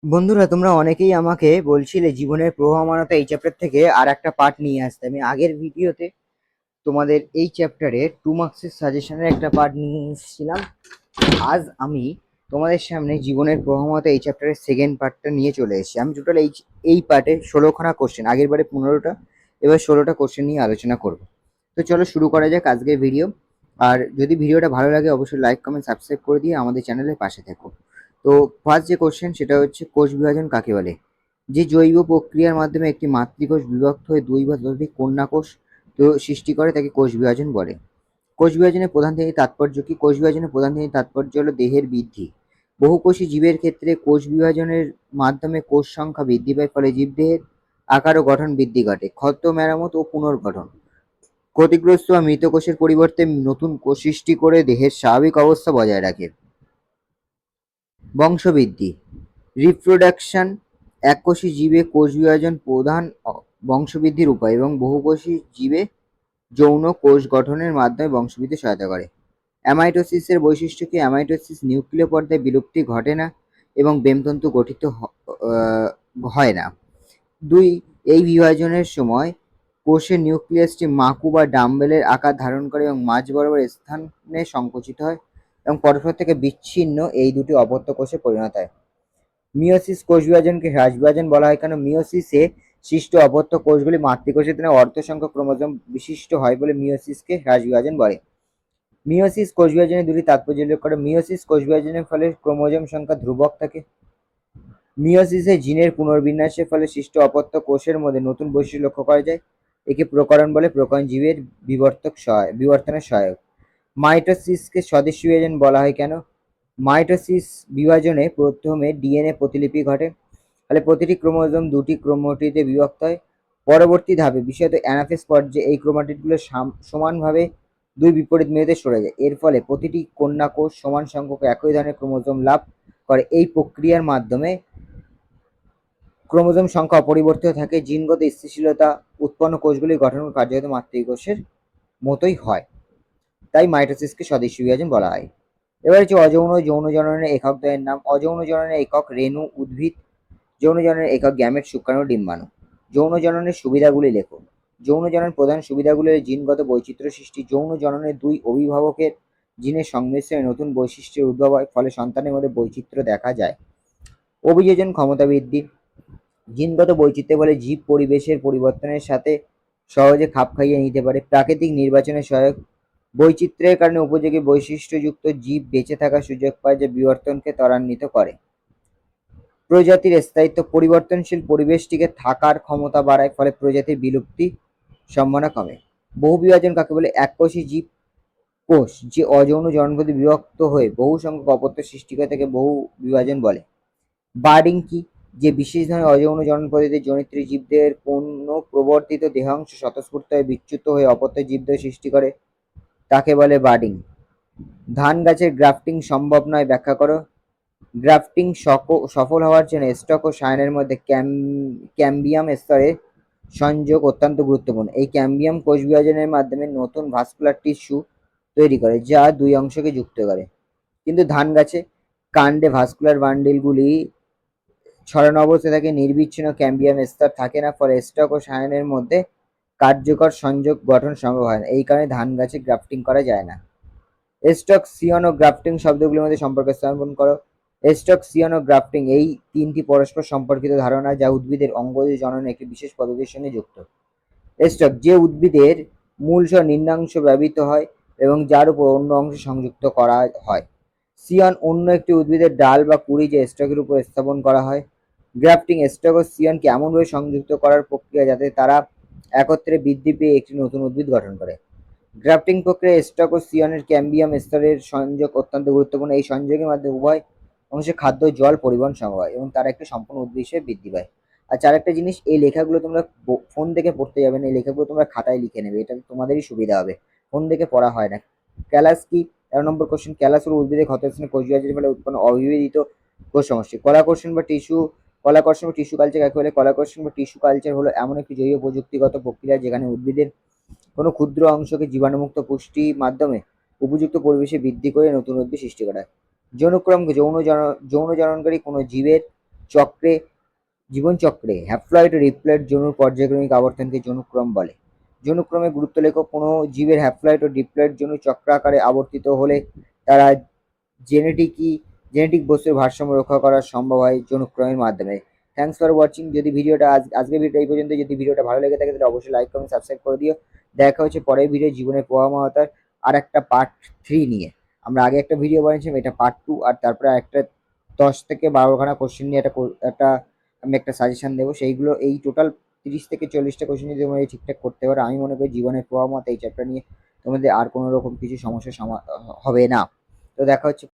বন্ধুরা, তোমরা অনেকেই আমাকে বলছিলে জীবনের প্রবাহমানতা এই চ্যাপ্টার থেকে আর একটা পার্ট নিয়ে আসতে। আমি আগের ভিডিওতে তোমাদের এই চ্যাপ্টারে 2 মার্কসের সাজেশনের একটা পার্ট নিয়ে এসেছিলাম। আজ আমি তোমাদের সামনে জীবনের প্রবাহমানতা এই চ্যাপ্টারের সেকেন্ড পার্টটা নিয়ে চলে এসেছি। আমি টোটাল এই পার্টে 16খানা কোশ্চেন, আগের বারে 15টা, এবার 16টা কোশ্চেন নিয়ে আলোচনা করব। তো চলো শুরু করা যাক আজকের ভিডিও। আর যদি ভিডিওটা ভালো লাগে অবশ্যই লাইক কমেন্ট সাবস্ক্রাইব করে দিয়ে আমাদের চ্যানেলের পাশে থেকো। তো ফার্স্ট যে কোশ্চেন সেটা হচ্ছে কোষ বিভাজন কাকে বলে। যে জৈব প্রক্রিয়ার মাধ্যমে একটি মাতৃকোষ বিভক্ত হয়ে দুই বা ততোধিক কন্যা কোষ তো সৃষ্টি করে তাকে কোষ বিভাজন বলে। কোষ বিভাজনের প্রধান তিনটি তাৎপর্য কি? কোষ বিভাজনের প্রধান তিনটি তাৎপর্য হলো দেহের বৃদ্ধি। বহুকোষী জীবের ক্ষেত্রে কোষ বিভাজনের মাধ্যমে কোষ সংখ্যা বৃদ্ধি পায়, ফলে জীবদেহের আকার ও গঠন বৃদ্ধি ঘটে। ক্ষত মেরামত ও পুনর্গঠন। ক্ষতিগ্রস্ত বা মৃত কোষের পরিবর্তে নতুন কোষ সৃষ্টি করে দেহের স্বাভাবিক অবস্থা বজায় রাখে। বংশবৃদ্ধি, রিপ্রোডাকশন। এককোষী জীবে কোষ বিভাজন প্রধান বংশবৃদ্ধির উপায় এবং বহুকোষী জীবে যৌন কোষ গঠনের মাধ্যমে বংশবৃদ্ধিতে সহায়তা করে। অ্যামাইটোসিসের বৈশিষ্ট্য কি? অ্যামাইটোসিস নিউক্লিয় পর্দায় বিলুপ্তি ঘটে না এবং বেমতন্তু গঠিত হয় না। 2. এই বিভাজনের সময় কোষের নিউক্লিয়াসটি মাকু বা ডাম্বেলের আকার ধারণ করে এবং মাঝ বরাবর স্থানে সংকুচিত হয় এবং পরস্পর থেকে বিচ্ছিন্ন এই দুটি অপত্য কোষে পরিণত হয়। মিওসিস কোষ বিভাজনকে হ্রাস বিভাজন বলা হয় কেন? মিওসিসে সৃষ্ট অপত্য কোষগুলি মাতৃকোষের তুলনায় অর্ধ সংখ্যক ক্রোমোজোম বিশিষ্ট হয় বলে মিওসিসকে হ্রাস বিভাজন বলে। মিওসিস কোষ বিভাজনের দুটি তাৎপর্য উল্লেখ করে। মিওসিস কোষ বিভাজনের ফলে ক্রোমোজোম সংখ্যা ধ্রুবক থাকে। মিওসিসে জিনের পুনর্বিন্যাসের ফলে সৃষ্ট অপত্য কোষের মধ্যে নতুন বৈশিষ্ট্য লক্ষ্য করা যায়। একে প্রকরণ বলে। প্রকরণ জীবের বিবর্তনের সহায়ক। মাইটোসিসকে স্বদেশী বিভাজন বলা হয় কেন? মাইটোসিস বিভাজনে প্রথমে ডিএনএ প্রতিলিপি ঘটে, ফলে প্রতিটি ক্রোমোজোম দুটি ক্রোমাটিডে বিভক্ত হয়। পরবর্তী ধাপে বিশেষত অ্যানাফেজ পর্যায়ে এই ক্রোমাটিডগুলো সমানভাবে দুই বিপরীত মেরুতে সরে যায়। এর ফলে প্রতিটি কন্যা কোষ সমান সংখ্যক একই ধরনের ক্রোমোজোম লাভ করে। এই প্রক্রিয়ার মাধ্যমে ক্রোমোজোম সংখ্যা অপরিবর্তিত থাকে। জিনগত স্থিতিশীলতা উৎপন্ন কোষগুলির গঠন কার্যত মাতৃকোষের মতোই হয়, তাই মাইটোসিসকে স্বদেশী বিভাজন বলা হয়। এবার হচ্ছে অযৌন যৌন জননের এককদ্বয়ের নাম। অযৌন জননের একক রেণু উদ্ভিদ। যৌন জননের একক গ্যামেট শুক্রাণু ডিম্বাণু। যৌন জননের সুবিধাগুলি লেখো। যৌন জননের প্রধান সুবিধাগুলি হল জিনগত বৈচিত্র্য সৃষ্টি। যৌন জননের দুই অভিভাবকের জিনের সংমিশ্রণে নতুন বৈশিষ্ট্যের উদ্ভব হয়, ফলে সন্তানের মধ্যে বৈচিত্র্য দেখা যায়। অভিযোজন ক্ষমতা বৃদ্ধি। জিনগত বৈচিত্র্য বলে জীব পরিবেশের পরিবর্তনের সাথে সহজে খাপ খাইয়ে নিতে পারে। প্রাকৃতিক নির্বাচনের সহায়ক। বৈচিত্র্যের কারণে উপযোগী বৈশিষ্ট্যযুক্ত জীব বেঁচে থাকার সুযোগ পায়, যা বিবর্তনকে ত্বরান্বিত করে। প্রজাতির স্থায়িত্ব। পরিবর্তনশীল পরিবেশ টিকে থাকার ক্ষমতা বাড়ায়, ফলে প্রজাতির বিলুপ্তি সম্ভাবনা কমে। বহুবিভাজন কাকে বলে? এককোষী জীব কোষ যে অযৌন জননপদ্ধতি বিভক্ত হয়ে বহু সংখ্যক অপত্য সৃষ্টি করে তাকে বহু বিভাজন বলে। বার্ডিং কি? যে বিশেষ ধরনের অযৌন জনন পদ্ধতিতে জনিত্রী জীবদের কোনো প্রবর্তিত দেহাংশ স্বতঃস্ফূর্ত হয়ে বিচ্যুত হয়ে অপত্য জীবদেহ সৃষ্টি করে তাকে বলে বার্ডিং। ধান গাছের গ্রাফটিং সম্ভব নয়, ব্যাখ্যা করো। গ্রাফটিং সফল হওয়ার জন্য স্টক ও সায়ানের মধ্যে ক্যাম্বিয়াম স্তরের সংযোগ অত্যন্ত গুরুত্বপূর্ণ। এই ক্যাম্বিয়াম কোষ বিভাজনের মাধ্যমে নতুন ভাস্কুলার টিস্যু তৈরি করে, যা দুই অংশকে যুক্ত করে। কিন্তু ধান গাছে কাণ্ডে ভাস্কুলার বান্ডিলগুলি ছড়ানো অবস্থায় থাকে, নির্বিচ্ছিন্ন ক্যাম্বিয়াম স্তর থাকে না, ফলে স্টক ও সায়ানের মধ্যে কার্যকর সংযোগ গঠন সম্ভব হয় না। এই কারণে ধান গাছে গ্রাফটিং করা যায় না। স্টক সিয়ন ও গ্রাফটিং শব্দগুলির মধ্যে সম্পর্ক স্থাপন করো। স্টক সিয়ন ও গ্রাফটিং এই তিনটি পরস্পর সম্পর্কিত ধারণা যা উদ্ভিদের অঙ্গজ জননের একটি বিশেষ পদ্ধতির সঙ্গে যুক্ত। স্টক যে উদ্ভিদের মূল সহ নিম্নাংশ ব্যবহৃত হয় এবং যার উপর অন্য অংশ সংযুক্ত করা হয়। সিয়ন অন্য একটি উদ্ভিদের ডাল বা কুড়ি যা স্টকের উপর স্থাপন করা হয়। গ্রাফটিং স্টক ও সিয়নকে এমনভাবে সংযুক্ত করার প্রক্রিয়া যাতে তারা একত্রে বৃদ্ধি পেয়ে একটি নতুন উদ্ভিদ গঠন করে। গ্রাফটিং প্রক্রিয়ায় স্টক ও সিয়নের ক্যাম্বিয়াম স্তরের সংযোগ অত্যন্ত গুরুত্বপূর্ণ। এই সংযোগের মাধ্যমে উভয় অংশে খাদ্য জল পরিবহন সম্ভব হয় এবং তারা একটি সম্পূর্ণ উদ্ভিদ হিসেবে বৃদ্ধি পায়। আচ্ছা, আরেকটা জিনিস, এই লেখাগুলো তোমরা ফোন থেকে পড়তে যাবে না, এই লেখাগুলো তোমরা খাতায় লিখে নেবে, এটা তোমাদেরই সুবিধা হবে, ফোন দেখে পড়া হয় না। ক্যালাস কি? 13 নম্বর কোশ্চেন। ক্যালাস হলো উদ্ভিদের ক্ষতস্থানে কোষ বিভাজনের ফলে উৎপন্ন অবিভাজিত কোষ সমষ্টি। কলাকর্ষণ বা টিস্যু কালচার কাকে বলে? কলাকর্ষণ বা টিস্যু কালচার হলো এমন একটি জৈব প্রযুক্তিগত প্রক্রিয়া যেখানে উদ্ভিদের কোনো ক্ষুদ্র অংশকে জীবাণুমুক্ত পুষ্টি মাধ্যমে উপযুক্ত পরিবেশে বৃদ্ধি করে নতুন উদ্ভিদ সৃষ্টি করা হয়। যৌনক্রম যৌন জননকারী কোনো জীবের চক্রে জীবনচক্রে হ্যাপ্লয়েড ও রিপ্লয়েড যৌনুর পর্যায়ক্রমিক আবর্তনকে যৌনক্রম বলে। যৌনক্রমে গুরুত্ব লেখক কোনো জীবের হ্যাপ্লয়েড ও ডিপ্লয়েড যৌন চক্রাকারে আবর্তিত হলে তারা জেনেটিক বস্তুর ভারসাম্য রক্ষা করা সম্ভব হয় যৌনক্রমের মাধ্যমে। Thanks for watching. যদি ভিডিওটা আজকের ভিডিওটা এই পর্যন্ত, যদি ভিডিওটা ভালো লেগে থাকে তাহলে অবশ্যই লাইক কমেন্ট সাবস্ক্রাইব করে দিও। দেখা হচ্ছে পরের ভিডিও জীবনের প্রবাহমানতার আর একটা পার্ট 3 নিয়ে। আমরা আগে একটা ভিডিও বানিয়েছিলাম, এটা পার্ট 2, আর তারপরে একটা 10 থেকে 12খানা কোশ্চেন নিয়ে একটা আমি একটা সাজেশন দেবো। সেইগুলো এই টোটাল 30 থেকে 40টা কোশ্চেন যদি তোমরা ঠিকঠাক করতে পারো, আমি মনে করি জীবনের প্রবাহমাতা এই চ্যাপ্টার নিয়ে তোমাদের আর কোনো রকম কিছু সমস্যার হবে না। তো দেখা হচ্ছে